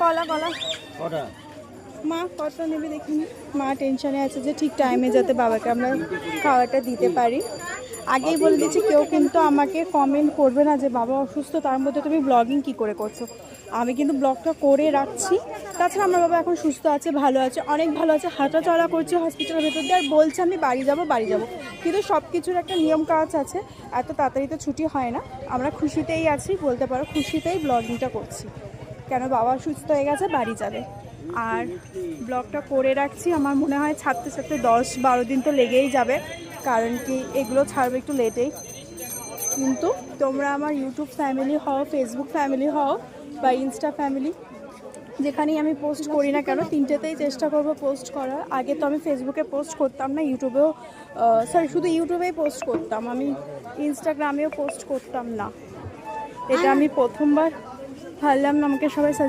কলা কলা মা কত নেবে দেখিনি। মা টেনশনে আছে যে ঠিক টাইমে যাতে বাবাকে আমরা খাওয়াটা দিতে পারি। আগেই বলে দিচ্ছি, কেউ কিন্তু আমাকে কমেন্ট করবে না যে বাবা অসুস্থ, তার মধ্যে তুমি ব্লগিং কি করে করছো। আমি কিন্তু ব্লগটা করে রাখছি। তাছাড়া আমার বাবা এখন সুস্থ আছে, ভালো আছে, অনেক ভালো আছে, হাঁটা চলা করছে হসপিটালের ভেতর দিয়ে, আর বলছে আমি বাড়ি যাব। কিন্তু সব কিছুর একটা নিয়ম কাজ আছে, এত তাড়াতাড়ি তো ছুটি হয় না। আমরা খুশিতেই আছি, বলতে পারো খুশিতেই ব্লগিংটা করছি, কেন বাবা সুস্থ হয়ে গেছে, বাড়ি যাবে। আর ব্লগটা করে রাখছি, আমার মনে হয় ছাড়তে ছাড়তে 10-12 দিন তো লেগেই যাবে, কারণ কি এগুলো ছাড়বে একটু লেটেই। কিন্তু তোমরা আমার ইউটিউব ফ্যামিলি হও, ফেসবুক ফ্যামিলি হও বা ইনস্টা ফ্যামিলি, যেখানেই আমি পোস্ট করি না কেন, তিনটেতেই চেষ্টা করব পোস্ট করার। আগে তো আমি ফেসবুকে পোস্ট করতাম না, ইউটিউবেও শুধু ইউটিউবেই পোস্ট করতাম, আমি ইনস্টাগ্রামেও পোস্ট করতাম না। এটা আমি প্রথমবার ভাবলাম, আমাকে সবাই